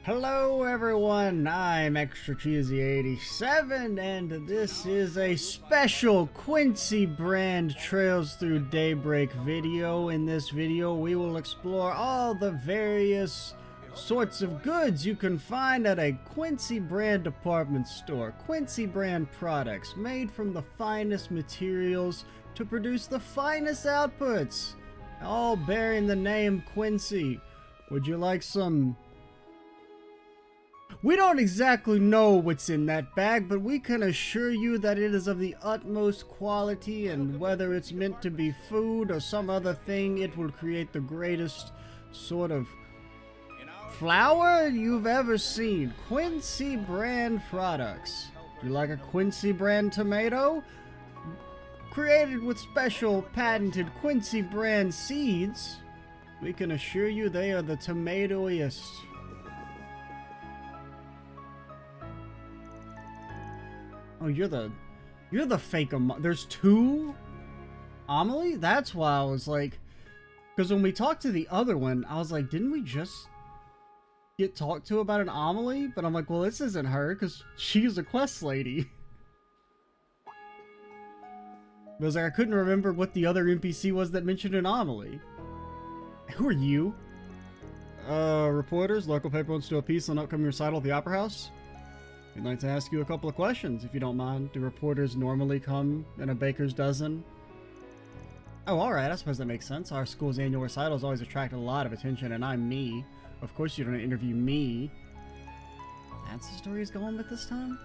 Hello everyone, I'm Extra Cheesy 87 and this is a special Quincy brand Trails Through Daybreak video. In this video we will explore all the various sorts of goods you can find at a Quincy brand department store. Quincy brand products made from the finest materials to produce the finest outputs, all bearing the name Quincy. Would you like some... We don't exactly know what's in that bag, but we can assure you that it is of the utmost quality, and whether it's meant to be food or some other thing, it will create the greatest sort of flour you've ever seen. Quincy brand products. Do you like a Quincy brand tomato? Created with special patented Quincy brand seeds, we can assure you they are the tomatoiest. Oh, you're the fake there's two? Amelie? That's why I was like, because when we talked to the other one, I was like, didn't we just get talked to about an Amelie? But I'm like, well, this isn't her, because she's a quest lady. But I was like, I couldn't remember what the other NPC was that mentioned an Amelie. Who are you? Reporters, local paper wants to do a piece on upcoming recital at the Opera House. We'd like to ask you a couple of questions, if you don't mind. Do reporters normally come in a baker's dozen? Oh, alright, I suppose that makes sense. Our school's annual recitals always attract a lot of attention, and I'm me. Of course you don't interview me. That's the story he's going with this time?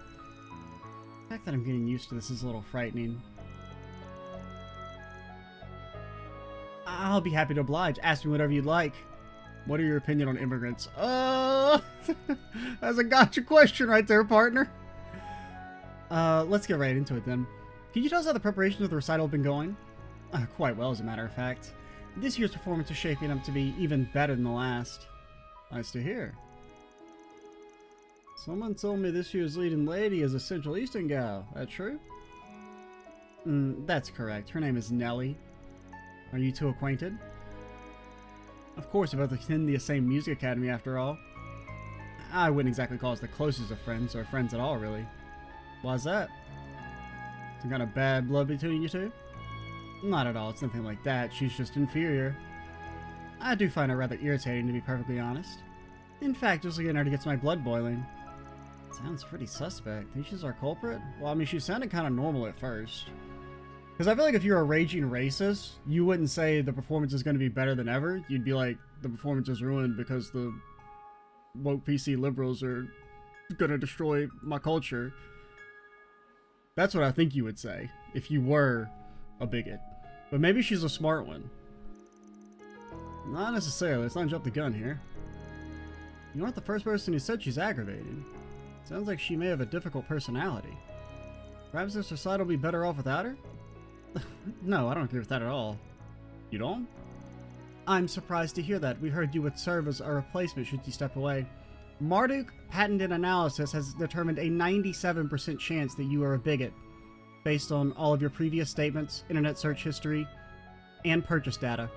The fact that I'm getting used to this is a little frightening. I'll be happy to oblige. Ask me whatever you'd like. What are your opinion on immigrants? That's a gotcha question right there, partner. Let's get right into it then. Can you tell us how the preparations of the recital have been going? Quite well, as a matter of fact. This year's performance is shaping up to be even better than the last. Nice to hear. Someone told me this year's leading lady is a Central Eastern gal. That true? That's correct. Her name is Nellie. Are you two acquainted? Of course, we both attend the same music academy after all. I wouldn't exactly call us the closest of friends, or friends at all, really. Why's that? Some kind of bad blood between you two? Not at all, it's nothing like that. She's just inferior. I do find her rather irritating, to be perfectly honest. In fact, just looking at her to get my blood boiling. Sounds pretty suspect. Think she's our culprit? Well, I mean, she sounded kind of normal at first. Because I feel like if you're a raging racist, you wouldn't say the performance is going to be better than ever. You'd be like, the performance is ruined because the woke PC liberals are going to destroy my culture. That's what I think you would say if you were a bigot. But maybe she's a smart one. Not necessarily. Let's not jump the gun here. You aren't the first person who said she's aggravated. Sounds like she may have a difficult personality. Perhaps this recital will be better off without her? No, I don't agree with that at all. You don't? I'm surprised to hear that. We heard you would serve as a replacement should you step away. Marduk Patented Analysis has determined a 97% chance that you are a bigot, based on all of your previous statements, internet search history, and purchase data.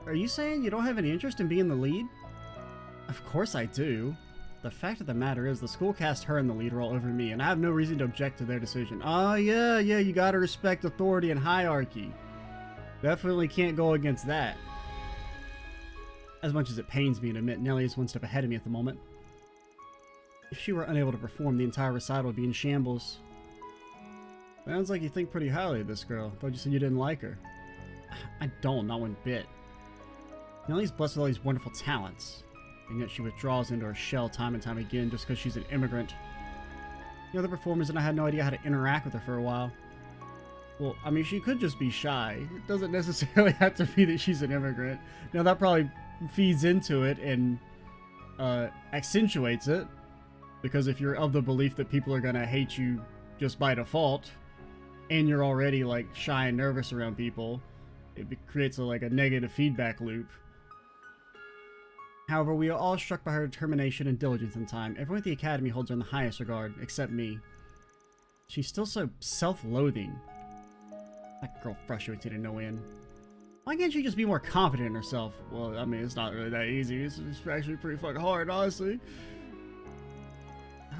Are you saying you don't have any interest in being the lead? Of course I do. The fact of the matter is, the school cast her in the lead role over me, and I have no reason to object to their decision. Oh, yeah, you gotta respect authority and hierarchy. Definitely can't go against that. As much as it pains me to admit, Nellie is one step ahead of me at the moment. If she were unable to perform, the entire recital would be in shambles. Sounds like you think pretty highly of this girl. Thought you said you didn't like her. I don't, not one bit. Nellie's blessed with all these wonderful talents, and yet she withdraws into her shell time and time again just because she's an immigrant. The other performers and I had no idea how to interact with her for a while. Well, I mean, she could just be shy. It doesn't necessarily have to be that she's an immigrant. Now, that probably feeds into it and accentuates it, because if you're of the belief that people are going to hate you just by default, and you're already, like, shy and nervous around people, it creates a negative feedback loop. However, we are all struck by her determination and diligence in time. Everyone at the academy holds her in the highest regard, except me. She's still so self-loathing. That girl frustrates me to no end. Why can't she just be more confident in herself? Well, I mean, it's not really that easy. It's actually pretty fucking hard, honestly.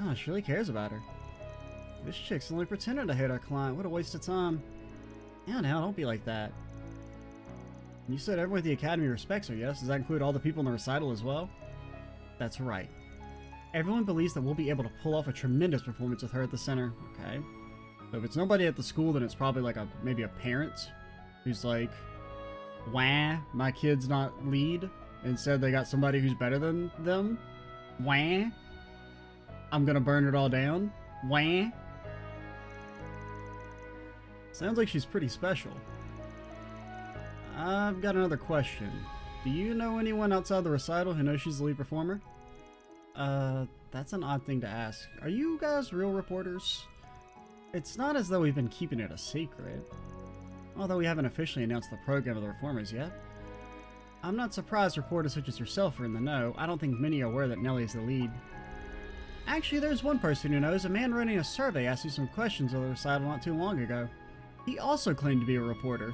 Oh, she really cares about her. This chick's only pretending to hate our client. What a waste of time. Yeah, now, don't be like that. You said everyone at the Academy respects her, yes? Does that include all the people in the recital as well? That's right. Everyone believes that we'll be able to pull off a tremendous performance with her at the center. Okay. So if it's nobody at the school, then it's probably like maybe a parent who's like, wah, my kid's not lead. Instead, they got somebody who's better than them. Wah. I'm gonna burn it all down. Wah. Sounds like she's pretty special. I've got another question. Do you know anyone outside the recital who knows she's the lead performer? That's an odd thing to ask. Are you guys real reporters? It's not as though we've been keeping it a secret. Although we haven't officially announced the program of the performers yet. I'm not surprised reporters such as yourself are in the know. I don't think many are aware that Nellie is the lead. Actually, there's one person who knows. A man running a survey asked you some questions of the recital not too long ago. He also claimed to be a reporter.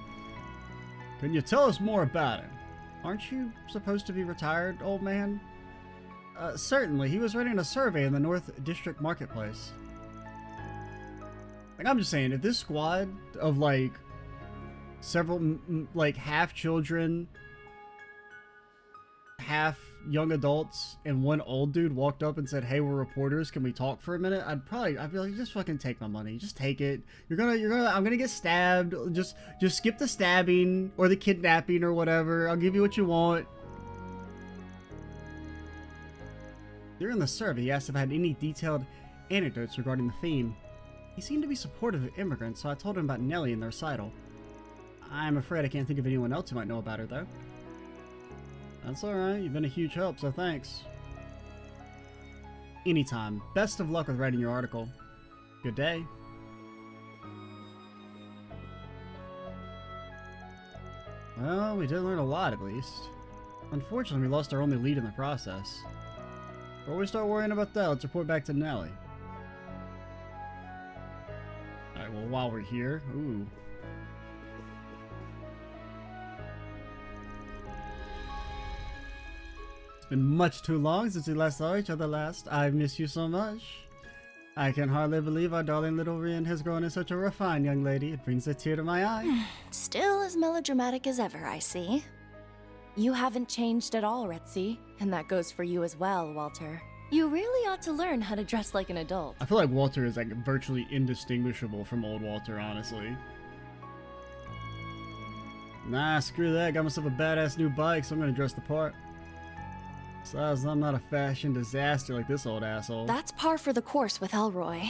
Can you tell us more about him? Aren't you supposed to be retired, old man? Certainly. He was running a survey in the North District Marketplace. Like, I'm just saying, if this squad of, like, several, like, half children, half young adults, and one old dude walked up and said, hey, we're reporters, can we talk for a minute? I'd be like, just fucking take my money. Just take it. I'm gonna get stabbed. Just skip the stabbing or the kidnapping or whatever. I'll give you what you want. During the survey, he asked if I had any detailed anecdotes regarding the theme. He seemed to be supportive of immigrants, so I told him about Nellie and the recital. I'm afraid I can't think of anyone else who might know about her, though. That's alright, you've been a huge help, so thanks. Anytime. Best of luck with writing your article. Good day. Well, we did learn a lot, at least. Unfortunately, we lost our only lead in the process. Before we start worrying about that, let's report back to Nellie. Alright, well, while we're here... Ooh. It's been much too long since we last saw each other last. I've missed you so much. I can hardly believe our darling little Rin has grown into such a refined young lady. It brings a tear to my eye. Still as melodramatic as ever, I see. You haven't changed at all, Retzi, and that goes for you as well, Walter. You really ought to learn how to dress like an adult. I feel like Walter is like virtually indistinguishable from old Walter, honestly. Nah, screw that. Got myself a badass new bike, so I'm gonna dress the part. Besides, I'm not a fashion disaster like this old asshole. That's par for the course with Elroy.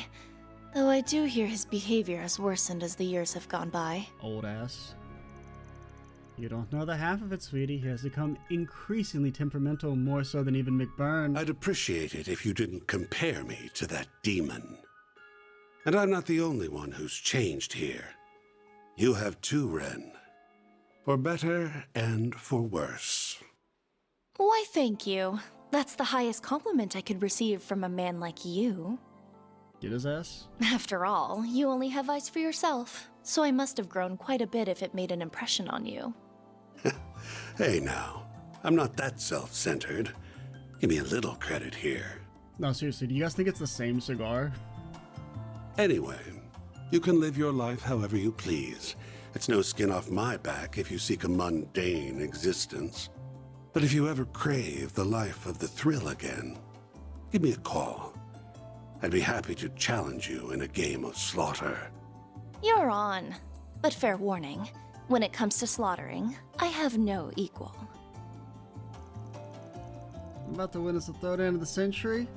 Though I do hear his behavior has worsened as the years have gone by. Old ass. You don't know the half of it, sweetie. He has become increasingly temperamental, more so than even McBurn. I'd appreciate it if you didn't compare me to that demon. And I'm not the only one who's changed here. You have too, Ren. For better and for worse. Why, thank you. That's the highest compliment I could receive from a man like you. Get his ass? After all, you only have eyes for yourself, so I must have grown quite a bit if it made an impression on you. Hey now, I'm not that self-centered. Give me a little credit here. No, seriously, do you guys think it's the same cigar? Anyway, you can live your life however you please. It's no skin off my back if you seek a mundane existence. But if you ever crave the life of the thrill again, give me a call. I'd be happy to challenge you in a game of slaughter. You're on. But fair warning, when it comes to slaughtering, I have no equal. I'm about to win us the third end of the century?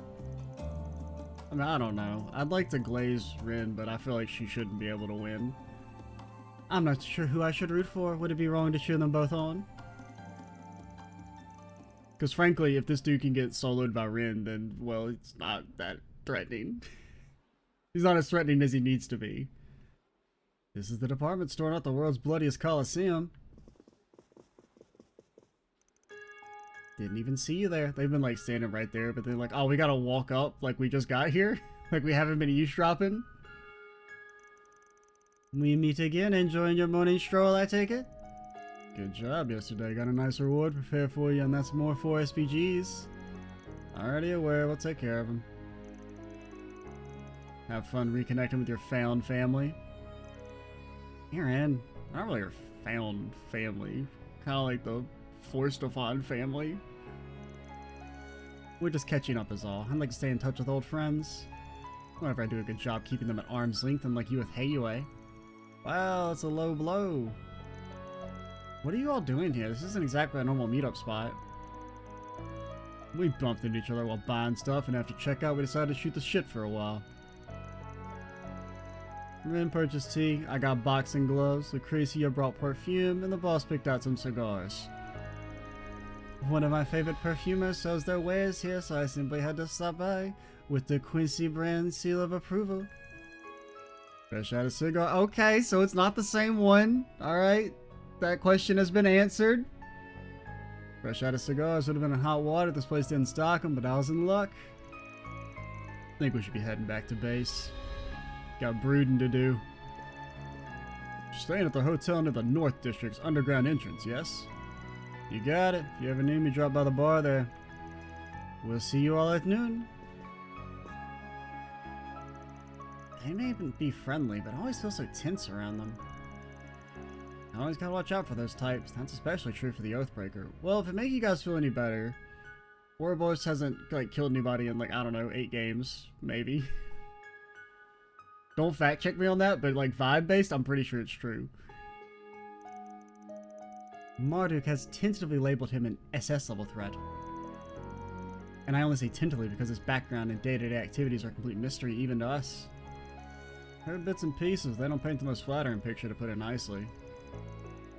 I mean, I don't know. I'd like to glaze Rin, but I feel like she shouldn't be able to win. I'm not sure who I should root for. Would it be wrong to cheer them both on? Because frankly, if this dude can get soloed by Rin, then, well, it's not that threatening. He's not as threatening as he needs to be. This is the department store, not the world's bloodiest coliseum. Didn't even see you there. They've been like standing right there, but they're like, oh, we gotta walk up like we just got here? Like we haven't been eavesdropping? We meet again, enjoying your morning stroll, I take it? Good job yesterday. Got a nice reward prepared for you, and that's more 4 SPGs. Already aware, we'll take care of them. Have fun reconnecting with your found family. Aaron, not really your found family. Kind of like the forced to find family. We're just catching up is all. I'd like to stay in touch with old friends. Whenever I do a good job keeping them at arm's length, unlike you with Heiyue. Wow, it's a low blow. What are you all doing here? This isn't exactly a normal meetup spot. We bumped into each other while buying stuff, and after checkout we decided to shoot the shit for a while. Rin purchased tea, I got boxing gloves, Lucrecia brought perfume, and the boss picked out some cigars. One of my favorite perfumers sells their wares here, so I simply had to stop by with the Quincy brand seal of approval. Fresh out of cigar. Okay, so it's not the same one. Alright. That question has been answered. Fresh out of cigars would have been in hot water. This place didn't stock them, but I was in luck. I think we should be heading back to base. Got brooding to do. Staying at the hotel near the North District's underground entrance, yes? You got it. If you ever need me, drop by the bar there. We'll see you all at noon. They may even be friendly, but I always feel so tense around them. I always gotta watch out for those types. That's especially true for the Oathbreaker. Well, if it makes you guys feel any better, Ouroboros hasn't, like, killed anybody in, like, I don't know, 8 games. Maybe. Don't fact check me on that, but, like, vibe-based, I'm pretty sure it's true. Marduk has tentatively labeled him an SS-level threat. And I only say tentatively because his background and day-to-day activities are a complete mystery even to us. Heard bits and pieces, they don't paint the most flattering picture, to put it nicely.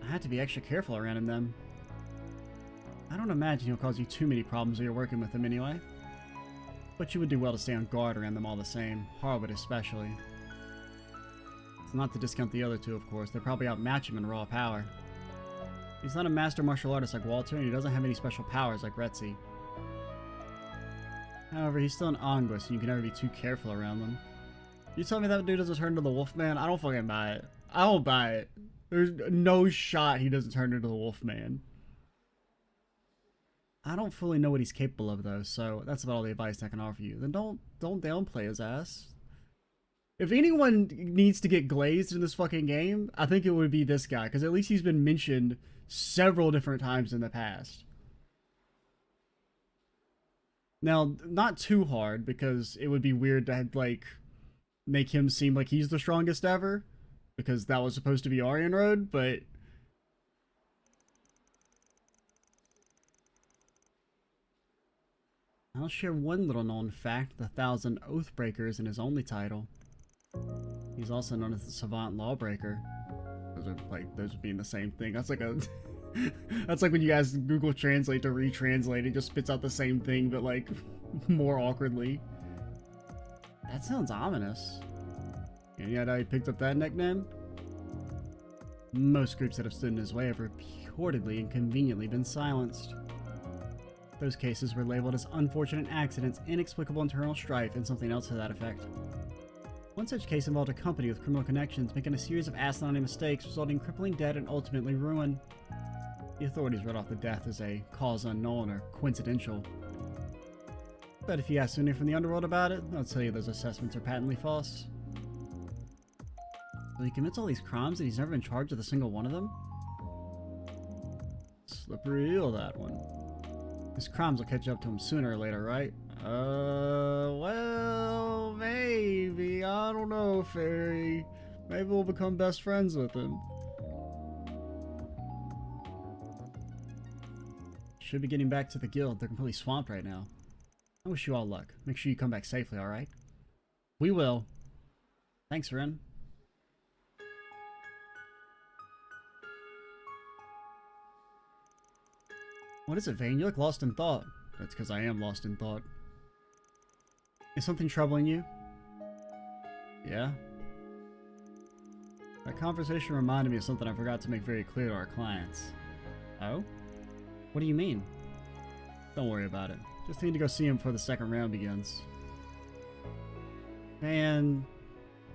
I had to be extra careful around him then. I don't imagine he'll cause you too many problems while you're working with him anyway. But you would do well to stay on guard around them all the same, Harwood especially. It's not to discount the other two, of course, they probably outmatch him in raw power. He's not a master martial artist like Walter, and he doesn't have any special powers like Retzi. However, he's still an Angus, and you can never be too careful around them. You tell me that dude doesn't turn into the Wolfman? I don't fucking buy it. I don't buy it. There's no shot he doesn't turn into the Wolfman. I don't fully know what he's capable of, though, so that's about all the advice I can offer you. Then don't downplay his ass. If anyone needs to get glazed in this fucking game, I think it would be this guy, because at least he's been mentioned several different times in the past. Now, not too hard, because it would be weird to, like, make him seem like he's the strongest ever, because that was supposed to be Aryan Road, but... I'll share one little known fact: the 1,000 Oathbreaker isn't his only title. He's also known as the Savant Lawbreaker. Those being the same thing. That's like a... That's like when you guys Google Translate to retranslate, it just spits out the same thing, but like, more awkwardly. That sounds ominous. And yet I picked up that nickname? Most groups that have stood in his way have reportedly and conveniently been silenced. Those cases were labeled as unfortunate accidents, inexplicable internal strife, and something else to that effect. One such case involved a company with criminal connections making a series of asinine mistakes, resulting in crippling debt and ultimately ruin. The authorities wrote off the death as a cause unknown or coincidental. But if you ask anyone from the underworld about it, they'll tell you those assessments are patently false. So he commits all these crimes and he's never been charged with a single one of them? Slippery eel, that one. His crimes will catch up to him sooner or later, right? Well, maybe. I don't know, Fairy. Maybe we'll become best friends with him. Should be getting back to the guild. They're completely swamped right now. I wish you all luck. Make sure you come back safely, alright? We will. Thanks, Ren. What is it, Vane? You look lost in thought. That's because I am lost in thought. Is something troubling you? Yeah? That conversation reminded me of something I forgot to make very clear to our clients. Oh? What do you mean? Don't worry about it. Just need to go see him before the second round begins. Man,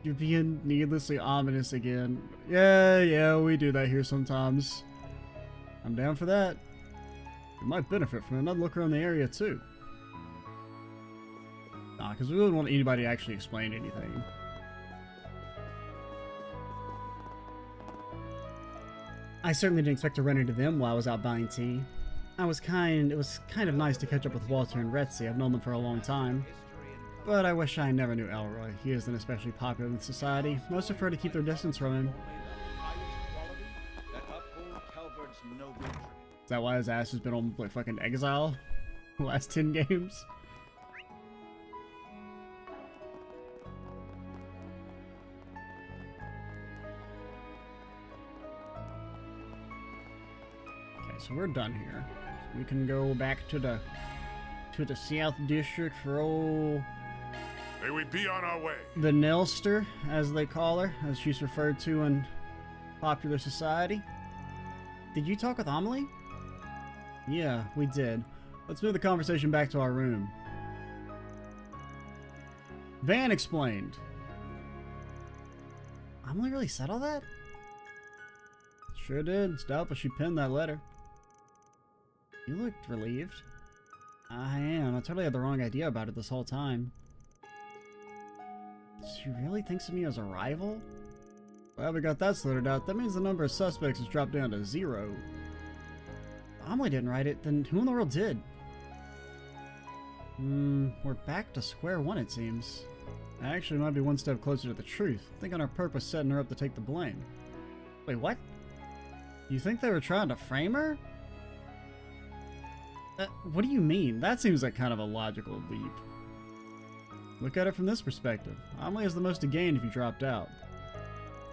you're being needlessly ominous again. Yeah, we do that here sometimes. I'm down for that. We might benefit from another look around the area too. Nah, because we wouldn't want anybody to actually explain anything. I certainly didn't expect to run into them while I was out buying tea. It was kind of nice to catch up with Walter and Retzi. I've known them for a long time. But I wish I never knew Elroy. He isn't especially popular in society. Most prefer to keep their distance from him. Is that why his ass has been on, like, fucking exile the last 10 games? Okay, so we're done here. We can go back to the South District for old... May we be on our way. the Nelster, as they call her, as she's referred to in popular society. Did you talk with Amelie? Yeah, we did. Let's move the conversation back to our room. Van explained. Amelie really said all that? Sure did. It's doubtful she penned that letter. You looked relieved. I am. I totally had the wrong idea about it this whole time. She really thinks of me as a rival? Well, we got that sorted out. That means the number of suspects has dropped down to 0. Amelie didn't write it, then who in the world did? We're back to square one, it seems. Actually, might be one step closer to the truth. Thinking our purpose setting her up to take the blame. Wait, what? You think they were trying to frame her? What do you mean? That seems like kind of a logical leap. Look at it from this perspective. Amelie has the most to gain if you dropped out.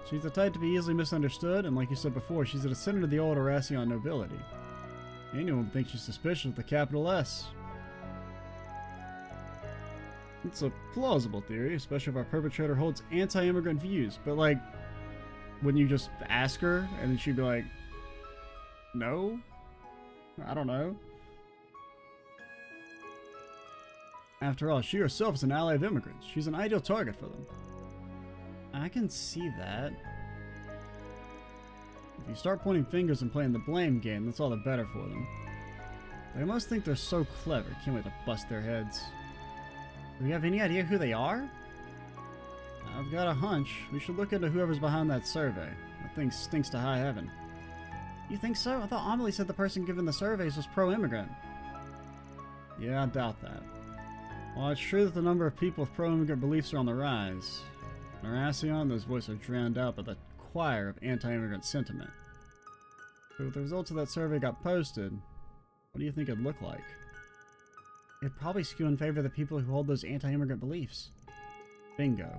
She's the type to be easily misunderstood, and like you said before, she's a descendant of the old Erasion nobility. Anyone would think she's suspicious with a capital S. It's a plausible theory, especially if our perpetrator holds anti-immigrant views, but like, wouldn't you just ask her, and then she'd be like, no? I don't know. After all, she herself is an ally of immigrants. She's an ideal target for them. I can see that. If you start pointing fingers and playing the blame game, that's all the better for them. They must think they're so clever. Can't wait to bust their heads. Do we have any idea who they are? I've got a hunch. We should look into whoever's behind that survey. That thing stinks to high heaven. You think so? I thought Amelie said the person giving the surveys was pro-immigrant. Yeah, I doubt that. While it's true that the number of people with pro-immigrant beliefs are on the rise, in Erasion, those voices are drowned out by the choir of anti-immigrant sentiment. But if the results of that survey got posted, what do you think it'd look like? It'd probably skew in favor of the people who hold those anti-immigrant beliefs. Bingo.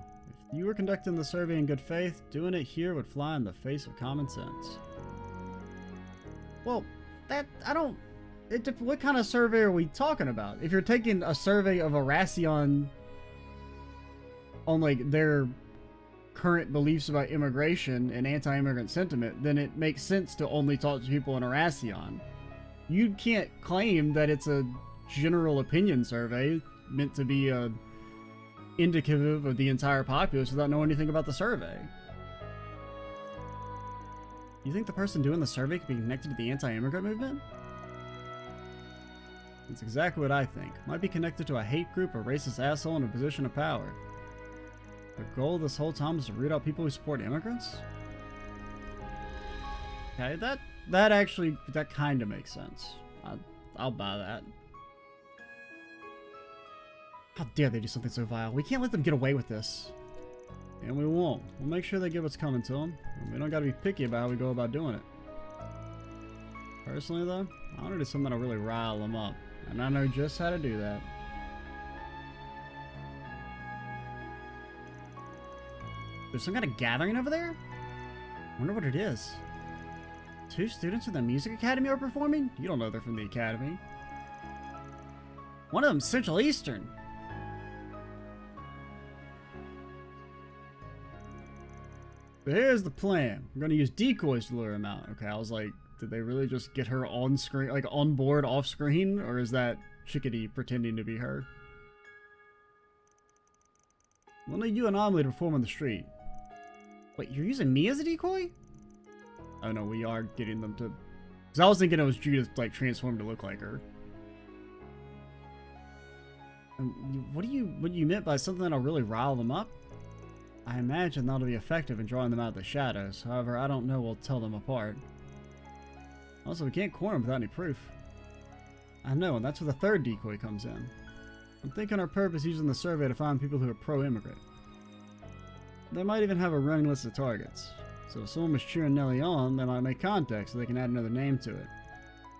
If you were conducting the survey in good faith, doing it here would fly in the face of common sense. Well, what kind of survey are we talking about? If you're taking a survey of Erasion on, like, their current beliefs about immigration and anti-immigrant sentiment, then it makes sense to only talk to people in Erasion. You can't claim that it's a general opinion survey meant to be indicative of the entire populace without knowing anything about the survey. You think the person doing the survey could be connected to the anti-immigrant movement? That's exactly what I think. Might be connected to a hate group or racist asshole in a position of power. The goal this whole time is to root out people who support immigrants? Okay, that kind of makes sense. I'll buy that. How dare they do something so vile? We can't let them get away with this. And we won't. We'll make sure they get what's coming to them. And we don't gotta be picky about how we go about doing it. Personally though, I want to do something that'll really rile them up. And I know just how to do that. There's some kind of gathering over there? Wonder what it is. 2 students from the music academy are performing? You don't know they're from the academy. One of them's Central Eastern. But here's the plan. We're gonna use decoys to lure him out. Okay, I was like, did they really just get her on screen, like on board off screen? Or is that Chickadee pretending to be her? We'll need you and Amelie to perform on the street. Wait, you're using me as a decoy? Oh no, we are getting them to Because I was thinking it was Judith, like, transformed to look like her. What do you meant by something that'll really rile them up? I imagine that'll be effective in drawing them out of the shadows. However, I don't know we'll tell them apart. Also, we can't corner them without any proof. I know, and that's where the third decoy comes in. I'm thinking our purpose using the survey to find people who are pro-immigrant. They might even have a running list of targets. So if someone was cheering Nellie on, they might make contact so they can add another name to it.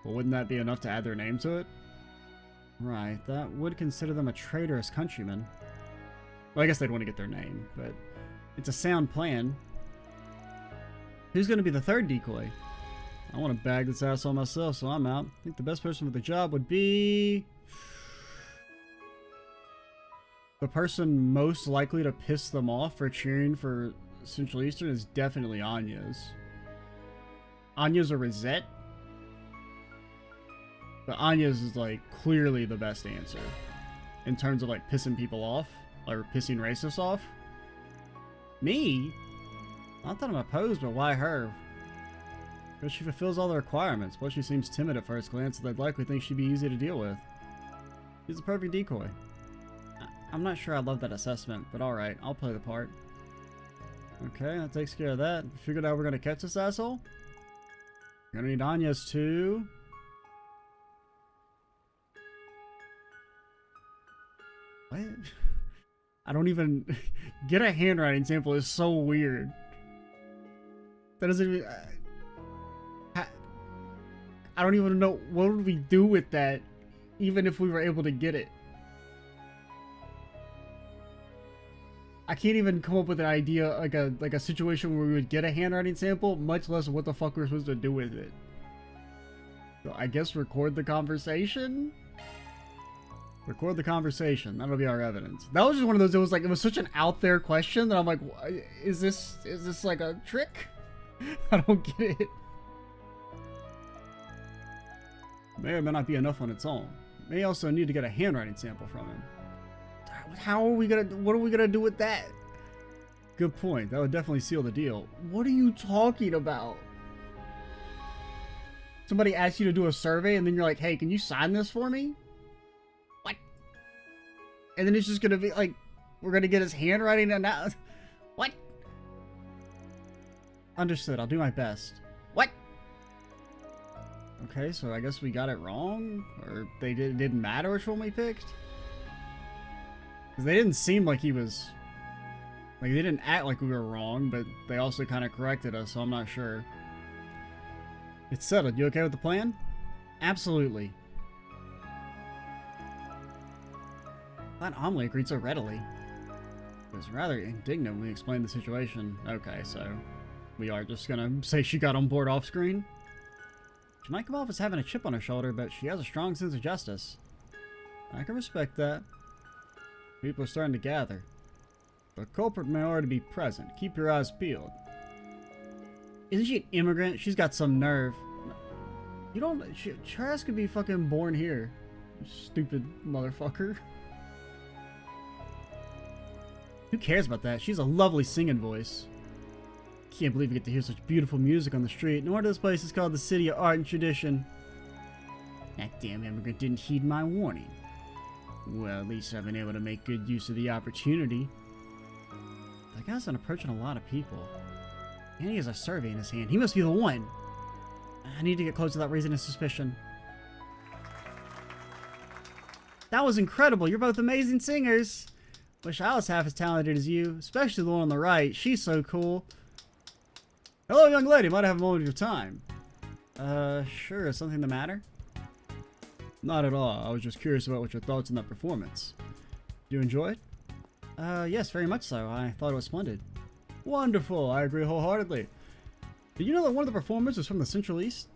Well, wouldn't that be enough to add their name to it? Right, that would consider them a traitorous countryman. Well, I guess they'd want to get their name, but it's a sound plan. Who's going to be the third decoy? I want to bag this asshole myself, so I'm out. I think the best person for the job would be... the person most likely to piss them off for cheering for Central Eastern is definitely Anya's. Anya's or Rosette? But Anya's is, like, clearly the best answer. In terms of, like, pissing people off. Or pissing racists off. Me? Not that I'm opposed, but why her? Because she fulfills all the requirements. Plus she seems timid at first glance, so they'd likely think she'd be easy to deal with. She's the perfect decoy. I'm not sure I love that assessment, but alright, I'll play the part. Okay, that takes care of that. Figured out we're gonna catch this asshole? We're gonna need Anya's too. What? I don't even... get a handwriting sample is so weird. That doesn't even... I don't even know... what would we do with that, even if we were able to get it? I can't even come up with an idea, like a situation where we would get a handwriting sample, much less what the fuck we're supposed to do with it. So I guess record the conversation? Record the conversation. That'll be our evidence. That was just one of those, it was such an out there question that I'm like, is this like a trick? I don't get it. May or may not be enough on its own. May also need to get a handwriting sample from him. How are we gonna, what are we gonna do with that? Good point. That would definitely seal the deal. What are you talking about? Somebody asks you to do a survey and then you're like, hey, can you sign this for me? What? And then it's just gonna be like, we're gonna get his handwriting and now. What? Understood. I'll do my best. What? Okay, so I guess we got it wrong? Or it didn't matter which one we picked? Because they didn't seem like he was... like, they didn't act like we were wrong, but they also kind of corrected us, so I'm not sure. It's settled. You okay with the plan? Absolutely. That omelet agreed so readily. It was rather indignant when we explained the situation. Okay, so we are just gonna say she got on board off screen. She might come off as having a chip on her shoulder, but she has a strong sense of justice. I can respect that. People are starting to gather. The culprit may already be present. Keep your eyes peeled. Isn't she an immigrant? She's got some nerve. You don't... her ass could be fucking born here. You stupid motherfucker. Who cares about that? She's a lovely singing voice. Can't believe we get to hear such beautiful music on the street. No wonder this place is called the City of Art and Tradition. That damn immigrant didn't heed my warning. Well, at least I've been able to make good use of the opportunity. That guy's been approaching a lot of people. And he has a survey in his hand. He must be the one. I need to get close without raising a suspicion. That was incredible. You're both amazing singers. Wish I was half as talented as you, especially the one on the right. She's so cool. Hello, young lady. Might I have a moment of your time? Sure. Is something the matter? Not at all. I was just curious about what your thoughts on that performance. Did you enjoy it? Yes, very much so. I thought it was splendid. Wonderful. I agree wholeheartedly. Did you know that one of the performers was from the Central East?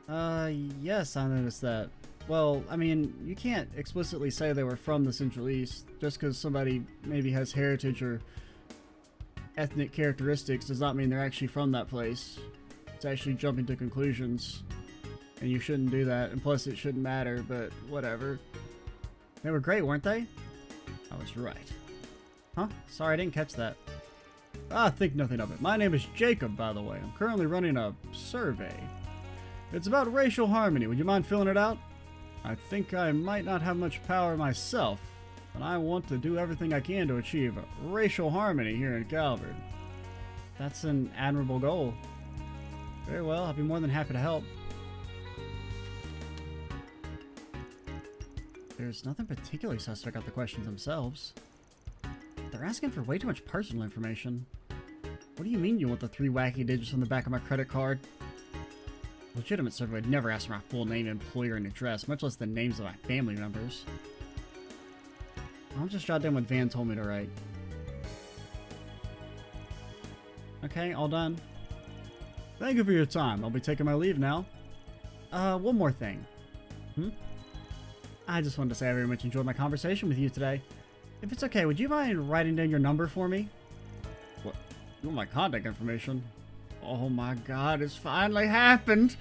Yes, I noticed that. Well, I mean, you can't explicitly say they were from the Central East. Just because somebody maybe has heritage or ethnic characteristics does not mean they're actually from that place. It's actually jumping to conclusions. And you shouldn't do that, and plus it shouldn't matter, but whatever. They were great, weren't they? I was right. Huh? Sorry, I didn't catch that. Ah, think nothing of it. My name is Jacob, by the way. I'm currently running a survey. It's about racial harmony. Would you mind filling it out? I think I might not have much power myself, but I want to do everything I can to achieve racial harmony here in Calvert. That's an admirable goal. Very well, I'll be more than happy to help. There's nothing particularly suspect about the questions themselves. They're asking for way too much personal information. What do you mean you want the 3 wacky digits on the back of my credit card? A legitimate server would never ask for my full name, employer, and address, much less the names of my family members. I'll just jot down what Van told me to write. Okay, all done. Thank you for your time. I'll be taking my leave now. One more thing. I just wanted to say I very much enjoyed my conversation with you today. If it's okay, would you mind writing down your number for me? What? You want my contact information? Oh my god, it's finally happened!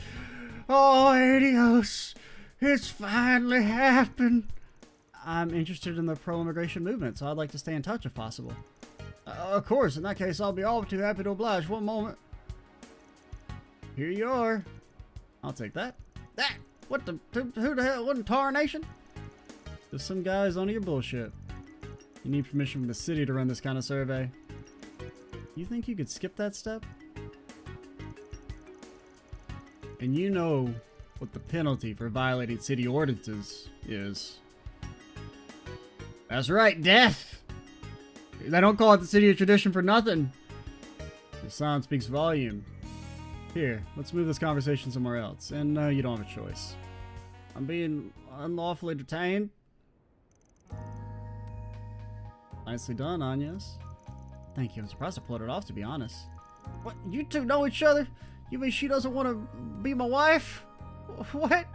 Oh, adios! It's finally happened! I'm interested in the pro-immigration movement, so I'd like to stay in touch if possible. Of course, in that case, I'll be all too happy to oblige. One moment. Here you are. I'll take that. That! What the? Who the hell? What in tarnation? Just some guys on your bullshit. You need permission from the city to run this kind of survey. You think you could skip that step? And you know what the penalty for violating city ordinances is. That's right, death! They don't call it the city of tradition for nothing. The sound speaks volume. Here, let's move this conversation somewhere else. And no, you don't have a choice. I'm being unlawfully detained. Nicely done, Agnes. Thank you. I'm surprised I pulled it off, to be honest. What? You two know each other? You mean she doesn't want to be my wife? What?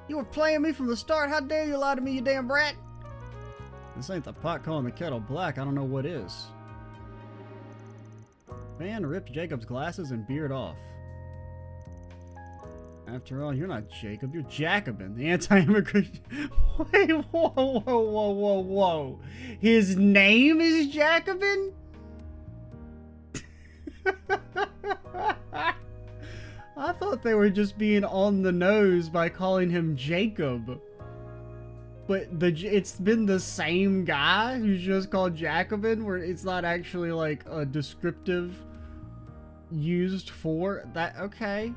You were playing me from the start? How dare you lie to me, you damn brat? This ain't the pot calling the kettle black. I don't know what is. Van ripped Jacob's glasses and beard off. After all, you're not Jacob, you're Jacobin, the anti-immigration... Wait, whoa. His name is Jacobin? I thought they were just being on the nose by calling him Jacob. But it's been the same guy who's just called Jacobin, where it's not actually like a descriptive used for that. Okay.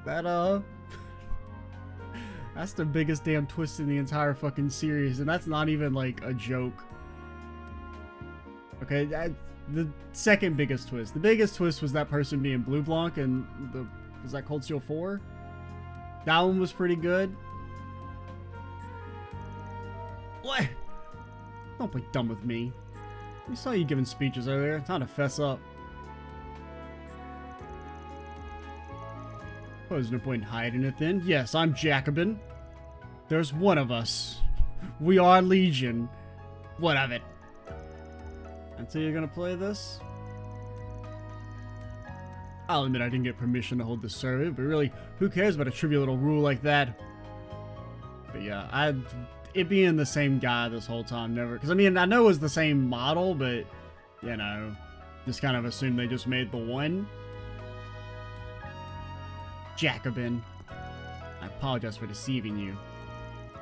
That, that's the biggest damn twist in the entire fucking series, and that's not even like a joke. Okay, the second biggest twist. The biggest twist was that person being Blue Blanc and was that Cold Steel 4? That one was pretty good. What? Don't be dumb with me. We saw you giving speeches earlier. Time to fess up. Well, there's no point in hiding it then. Yes, I'm Jacobin. There's one of us. We are Legion. What of it? Until you're gonna play this? I'll admit I didn't get permission to hold this survey, but really, who cares about a trivial little rule like that? But yeah, it being the same guy this whole time, never. Because I mean, I know it was the same model, but you know, just kind of assumed they just made the one. Jacobin, I apologize for deceiving you.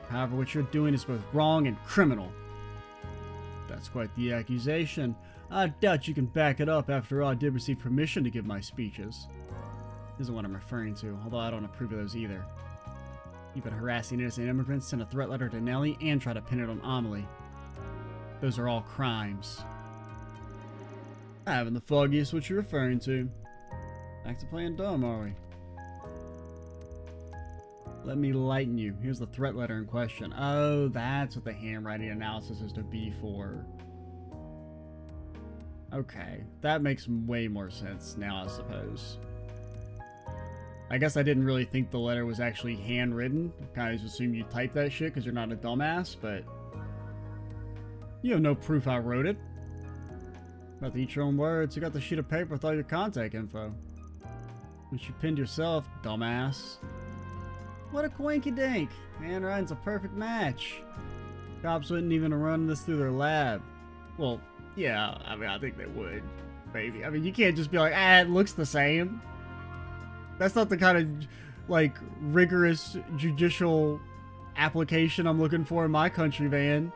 However, what you're doing is both wrong and criminal. That's quite the accusation. I doubt you can back it up. After all, I did receive permission to give my speeches. This isn't what I'm referring to, although I don't approve of those either. You've been harassing innocent immigrants, sent a threat letter to Nellie, and tried to pin it on Amelie. Those are all crimes. I haven't the foggiest what you're referring to. Back to playing dumb, are we? Let me lighten you. Here's the threat letter in question. Oh, that's what the handwriting analysis is to be for. Okay, that makes way more sense now, I suppose. I guess I didn't really think the letter was actually handwritten. Kind of just assume you typed that shit because you're not a dumbass, but you have no proof I wrote it. About to eat your own words. You got the sheet of paper with all your contact info. Which you pinned yourself, dumbass. What a quinky-dink. Handwriting's a perfect match. Cops wouldn't even run this through their lab. Well, yeah, I mean, I think they would. Maybe. I mean, you can't just be like, it looks the same. That's not the kind of, like, rigorous judicial application I'm looking for in my country, Van.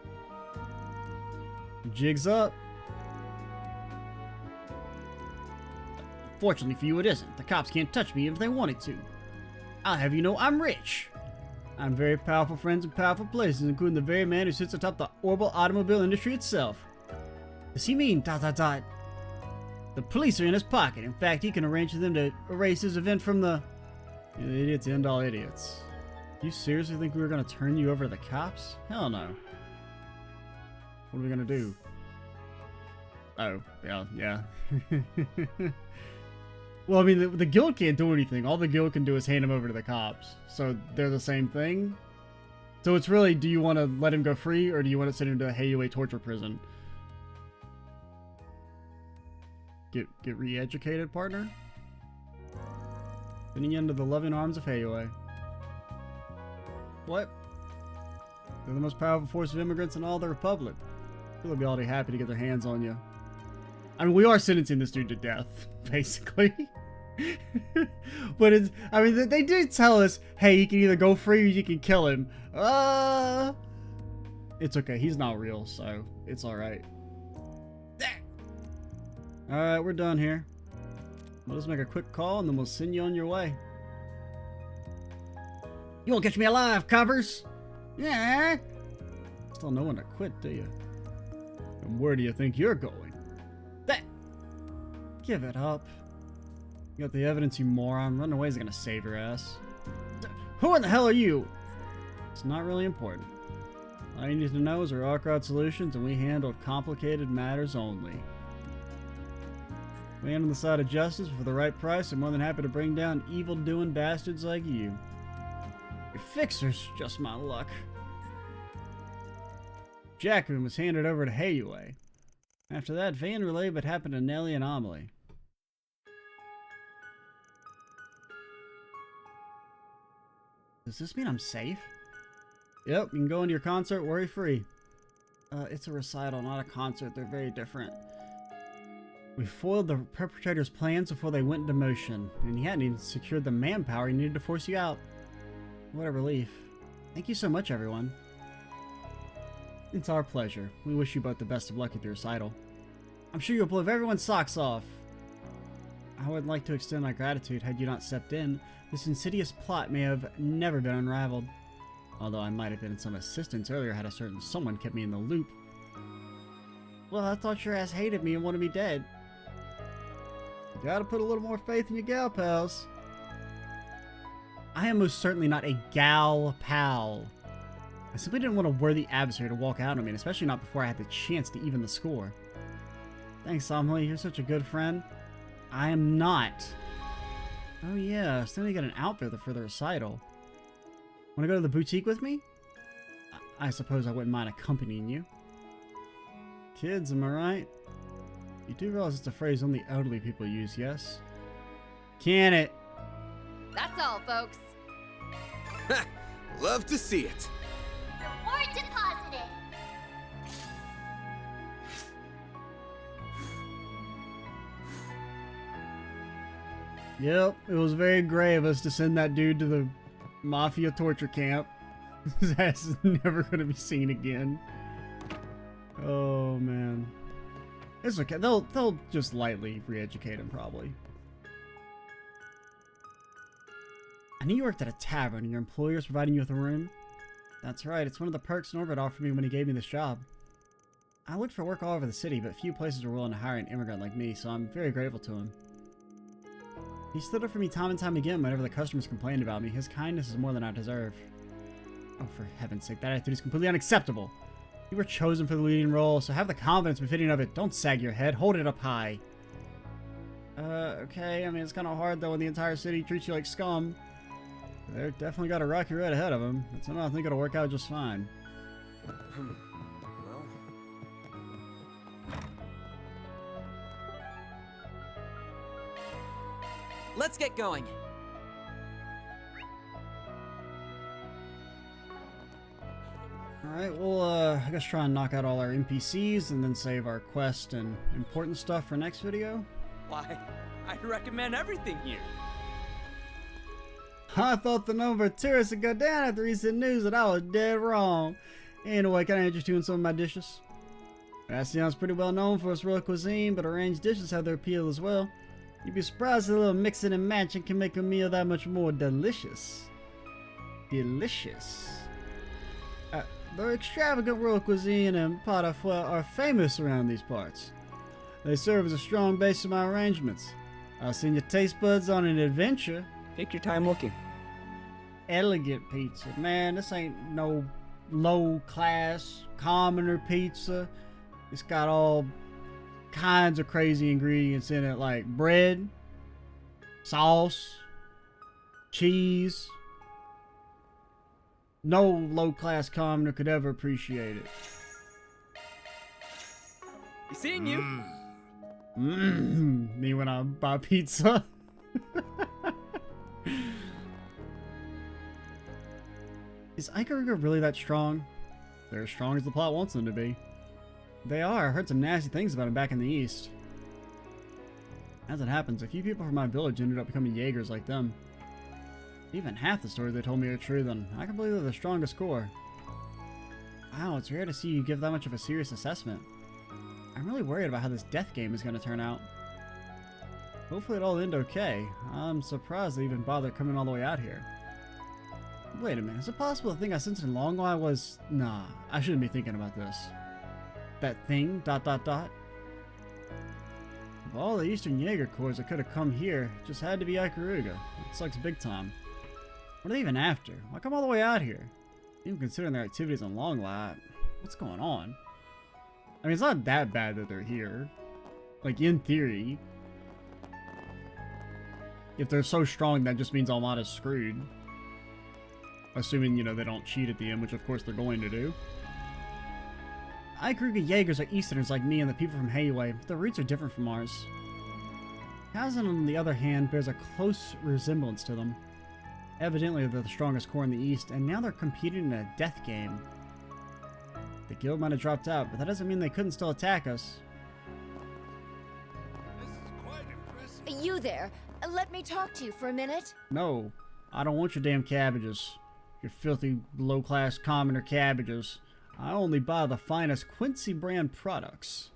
Jig's up. Fortunately for you, it isn't. The cops can't touch me if they wanted to. I'll have you know I'm rich. I'm very powerful friends in powerful places, including the very man who sits atop the orbital automobile industry itself. Does he mean ... The police are in his pocket. In fact, he can arrange for them to erase his event from the... Idiots end all idiots. You seriously think we were going to turn you over to the cops? Hell no. What are we going to do? Oh, yeah. Well, I mean, the guild can't do anything. All the guild can do is hand him over to the cops. So they're the same thing. So it's really, do you want to let him go free, or do you want to send him to a Hayue torture prison? Get re-educated, partner? Sending you into the loving arms of Hayue. What? They're the most powerful force of immigrants in all the Republic. They'll be all too happy to get their hands on you. I mean, we are sentencing this dude to death, basically. But it's, I mean, they did tell us, hey, you can either go free or you can kill him. It's okay. He's not real, so it's alright. Alright, we're done here. We'll just make a quick call and then we'll send you on your way. You won't catch me alive, coppers! Yeah! Still no one to quit, do you? And where do you think you're going? Give it up. You got the evidence, you moron. Running away is gonna save your ass. Who in the hell are you? It's not really important. All you need to know is we're Arkrod Solutions and we handle complicated matters only. We end on the side of justice for the right price. I'm more than happy to bring down evil-doing bastards like you. Your fixer's just my luck. Jacobin was handed over to Hayue. After that, Van relayed what happened to Nellie and Amelie. Does this mean I'm safe? Yep, you can go into your concert worry-free. It's a recital, not a concert. They're very different. We foiled the perpetrators' plans before they went into motion, and he hadn't even secured the manpower he needed to force you out. What a relief. Thank you so much, everyone. It's our pleasure. We wish you both the best of luck at your recital. I'm sure you'll blow everyone's socks off. I would like to extend my gratitude had you not stepped in. This insidious plot may have never been unraveled. Although I might have been some assistance earlier had a certain someone kept me in the loop. Well, I thought your ass hated me and wanted me dead. You gotta put a little more faith in your gal pals. I am most certainly not a gal pal. I simply didn't want a worthy adversary to walk out on me, and especially not before I had the chance to even the score. Thanks, Amelie. You're such a good friend. I am not. Oh yeah, still need to get an outfit for the recital. Want to go to the boutique with me? I suppose I wouldn't mind accompanying you. Kids, am I right? You do realize it's a phrase only elderly people use, yes? Can it? That's all, folks. Love to see it. Reward deposited. Yep, it was very gray of us to send that dude to the mafia torture camp. His ass is never going to be seen again. Oh, man. It's okay. They'll just lightly re-educate him, probably. I knew you worked at a tavern and your employer's providing you with a room. That's right. It's one of the perks Norbert offered me when he gave me this job. I looked for work all over the city, but few places were willing to hire an immigrant like me, so I'm very grateful to him. He stood up for me time and time again whenever the customers complained about me. His kindness is more than I deserve. Oh, for heaven's sake, that attitude is completely unacceptable. You were chosen for the leading role, so have the confidence befitting of it. Don't sag your head. Hold it up high. Okay. I mean, it's kind of hard, though, when the entire city treats you like scum. They're definitely got a rocky road ahead of them. But somehow I think it'll work out just fine. Well. Let's get going. Alright, we'll, I guess try and knock out all our NPCs and then save our quest and important stuff for next video. Why, I'd recommend everything here. I thought the number of tourists would go down after recent news, and I was dead wrong. Anyway, can I interest you in some of my dishes? Racion's pretty well known for its royal cuisine, but arranged dishes have their appeal as well. You'd be surprised at a little mixing and matching can make a meal that much more delicious. Delicious. The extravagant royal cuisine and pot au feu are famous around these parts. They serve as a strong base of my arrangements. I'll send your taste buds on an adventure. Take your time looking. Elegant pizza. Man, this ain't no low-class, commoner pizza. It's got all kinds of crazy ingredients in it, like bread, sauce, cheese. No low-class commoner could ever appreciate it. You seeing you? Me when I buy pizza. Is Ikaruga really that strong? They're as strong as the plot wants them to be. They are. I heard some nasty things about him back in the east. As it happens, a few people from my village ended up becoming Jaegers like them. Even half the stories they told me are true, then I can believe they're the strongest core. Wow, it's rare to see you give that much of a serious assessment. I'm really worried about how this death game is going to turn out. Hopefully it'll all end okay. I'm surprised they even bothered coming all the way out here. Wait a minute, is it possible the thing I sensed in Longwai was... Nah, I shouldn't be thinking about this. That thing, ... Of all the Eastern Jaeger Corps that could have come here, it just had to be Ikaruga. It sucks big time. What are they even after? Why come all the way out here? Even considering their activities on Longwai, what's going on? I mean, it's not that bad that they're here. Like, in theory. If they're so strong, that just means Almada's screwed. Assuming, you know, they don't cheat at the end, which of course they're going to do. Ikaruga Jaegers are Easterners like me and the people from Heiwei, but their roots are different from ours. Kazan, on the other hand, bears a close resemblance to them. Evidently, they're the strongest core in the East, and now they're competing in a death game. The guild might have dropped out, but that doesn't mean they couldn't still attack us. This is quite impressive. You there. Let me talk to you for a minute. No, I don't want your damn cabbages. Your filthy, low-class commoner cabbages. I only buy the finest Quincy brand products.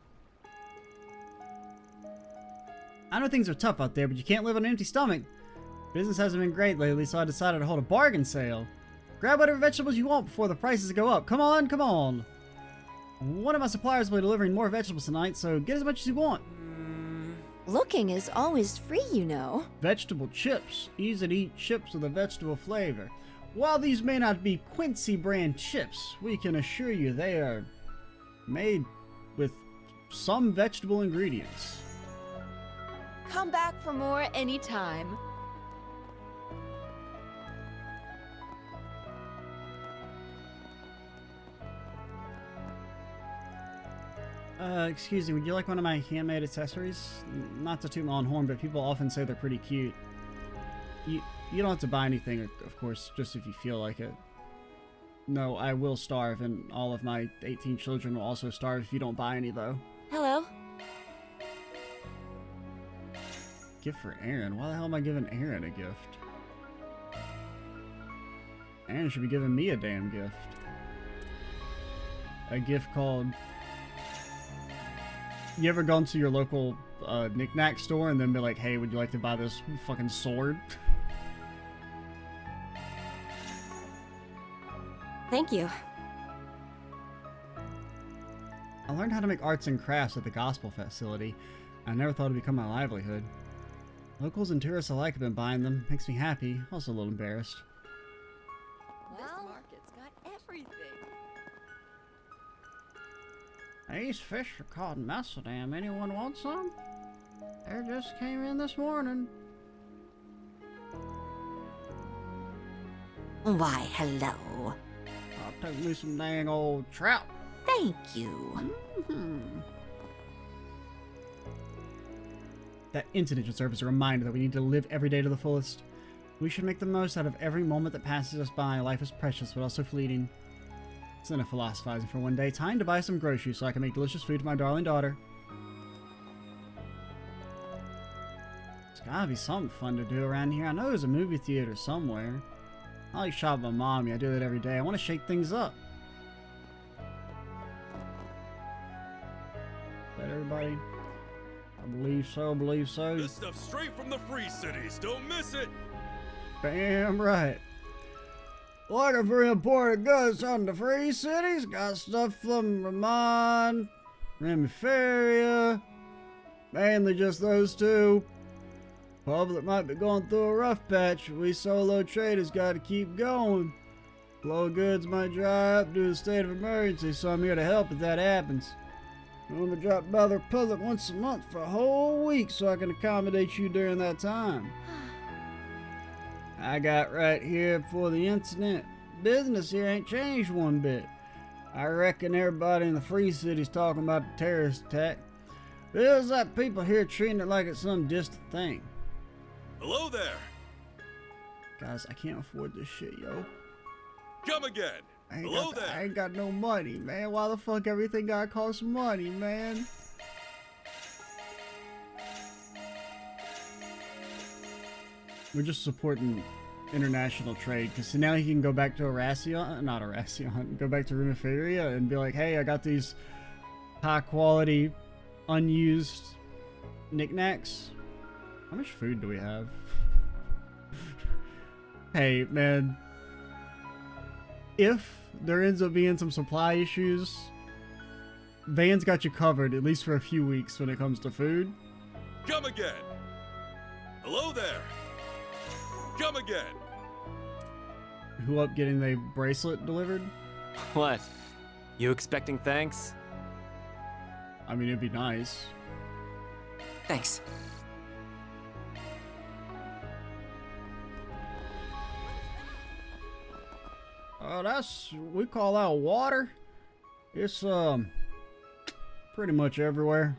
I know things are tough out there, but you can't live on an empty stomach. Business hasn't been great lately, so I decided to hold a bargain sale. Grab whatever vegetables you want before the prices go up. Come on, come on. One of my suppliers will be delivering more vegetables tonight, so get as much as you want. Looking is always free, you know. Vegetable chips. Easy-to-eat chips with a vegetable flavor. While these may not be Quincy brand chips, we can assure you they are made with some vegetable ingredients. Come back for more anytime. Excuse me, would you like one of my handmade accessories? Not to toot my own horn, but people often say they're pretty cute. You don't have to buy anything, of course, just if you feel like it. No, I will starve, and all of my 18 children will also starve if you don't buy any, though. Hello. Gift for Aaron? Why the hell am I giving Aaron a gift? Aaron should be giving me a damn gift. A gift called... You ever gone to your local knick-knack store and then be like, hey, would you like to buy this fucking sword? Thank you. I learned how to make arts and crafts at the gospel facility. I never thought it'd become my livelihood. Locals and tourists alike have been buying them. Makes me happy, also a little embarrassed. This market's got everything. These fish are called Macedam. Anyone want some? They just came in this morning. Why, hello. I'll take me some dang old trout. Thank you. That incident should serve as a reminder that we need to live every day to the fullest. We should make the most out of every moment that passes us by. Life is precious, but also fleeting. It's enough philosophizing for one day. Time to buy some groceries so I can make delicious food for my darling daughter. gotta be something fun to do around here. I know there's a movie theater somewhere. I like shop with my mommy. I do that every day. I want to shake things up. Is that everybody? I believe so, believe so. This stuff's straight from the free cities. Don't miss it. Damn right. Looking for imported goods on the free cities. Got stuff from Ramon, Remiferia. Mainly just those two. Public might be going through a rough patch. We solo traders gotta keep going. Flow of goods might dry up due to the state of emergency, so I'm here to help if that happens. I'm gonna drop by the Republic once a month for a whole week so I can accommodate you during that time. I got right here before the incident. Business here ain't changed one bit. I reckon everybody in the free city's talking about the terrorist attack. Feels like people here treating it like it's some distant thing. Hello there. Guys, I can't afford this shit, yo. Come again. Hello there. I ain't got no money, man. Why the fuck everything gotta cost money, man? We're just supporting international trade, because now he can go back to go back to Remiferia and be like, hey, I got these high quality, unused knickknacks. How much food do we have? Hey, man. If there ends up being some supply issues, Van's got you covered, at least for a few weeks when it comes to food. Come again. Hello there. Come again. Who up getting the bracelet delivered? What? You expecting thanks? I mean, it'd be nice. Thanks. We call that water. It's, pretty much everywhere,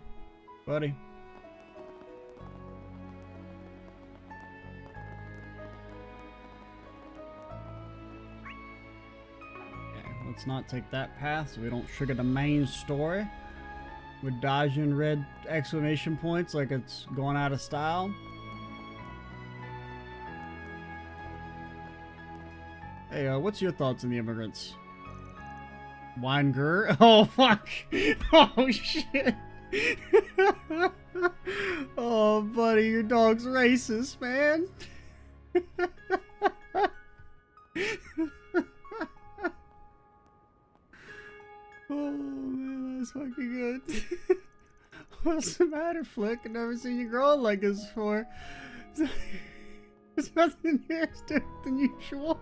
buddy. Okay, let's not take that path so we don't trigger the main story. We're dodging red exclamation points like it's going out of style. Hey, what's your thoughts on the immigrants? Wenger? Oh, fuck. Oh, shit. Oh, buddy, your dog's racist, man. Oh, man, that's fucking good. What's the matter, Flick? I've never seen you growing like this before. There's nothing here different than usual.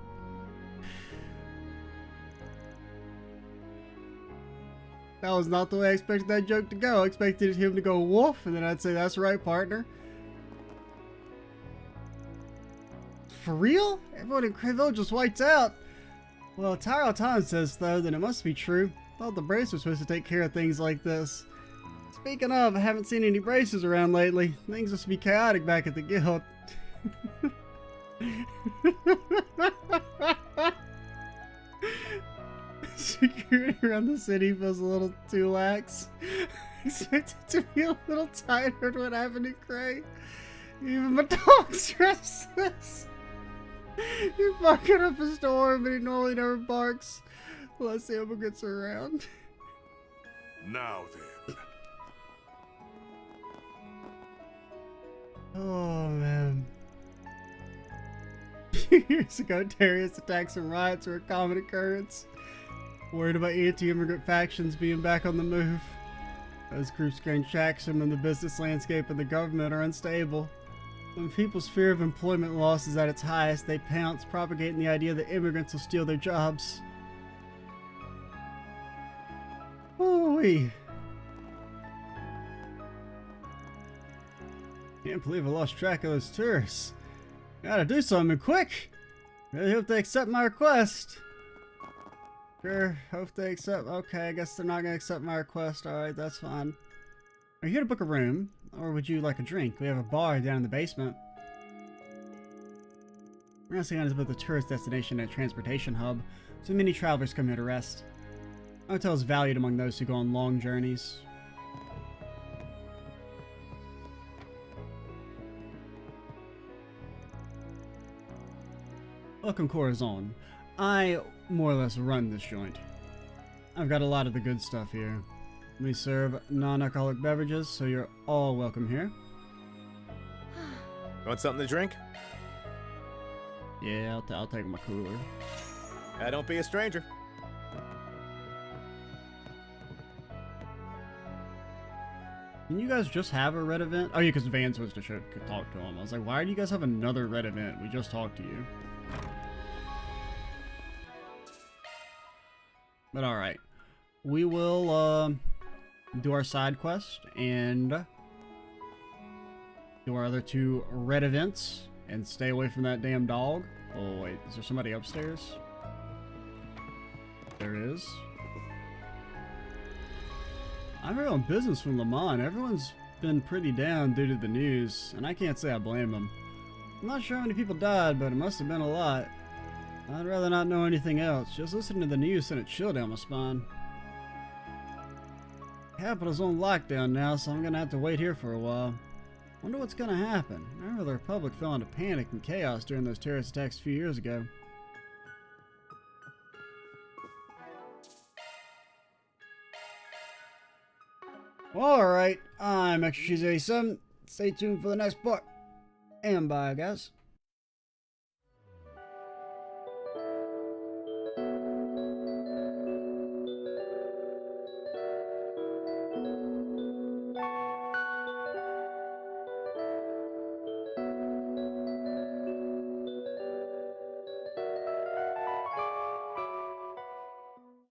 That was not the way I expected that joke to go. I expected him to go woof, and then I'd say, that's right, partner. For real? Everyone in Crayville just whites out. Well, Tyrell Town says, though, that it must be true. Thought the brace was supposed to take care of things like this. Speaking of, I haven't seen any braces around lately. Things must be chaotic back at the guild. Security around the city feels a little too lax. Expect it to be a little tighter than what happened to Cray. Even my dog's restless. He's barking up a storm, but he normally never barks unless the immigrants are around. Now then. Oh, man. A few years ago, terrorist attacks and riots were a common occurrence. Worried about anti-immigrant factions being back on the move. Those groups gain traction when the business landscape and the government are unstable. When people's fear of employment loss is at its highest, they pounce, propagating the idea that immigrants will steal their jobs. Ooh-wee. Can't believe I lost track of those tourists. Gotta do something quick. Really hope they accept my request. Sure, hope they accept. Okay, I guess they're not gonna accept my request. Alright, that's fine. Are you here to book a room? Or would you like a drink? We have a bar down in the basement. Racing is both a tourist destination and a transportation hub, so many travelers come here to rest. The hotel is valued among those who go on long journeys. Welcome, Corazon. I more or less run this joint. I've got a lot of the good stuff here. We serve non-alcoholic beverages, so you're all welcome here. Want something to drink? Yeah, I'll take my cooler. Don't be a stranger. Can you guys just have a red event? Oh yeah, because Vance was to talk to him. I was like, why do you guys have another red event? We just talked to you. But alright. We will do our side quest and do our other 2 red events and stay away from that damn dog. Oh wait, is there somebody upstairs? There is. I'm here on business from Le Mans. Everyone's been pretty down due to the news, and I can't say I blame them. I'm not sure how many people died, but it must have been a lot. I'd rather not know anything else. Just listening to the news sent a chill down my spine. Capital's on lockdown now, so I'm gonna have to wait here for a while. Wonder what's gonna happen. I remember the Republic fell into panic and chaos during those terrorist attacks a few years ago. Alright, I'm Extra Cheese 87. Stay tuned for the next part. And bye, guys.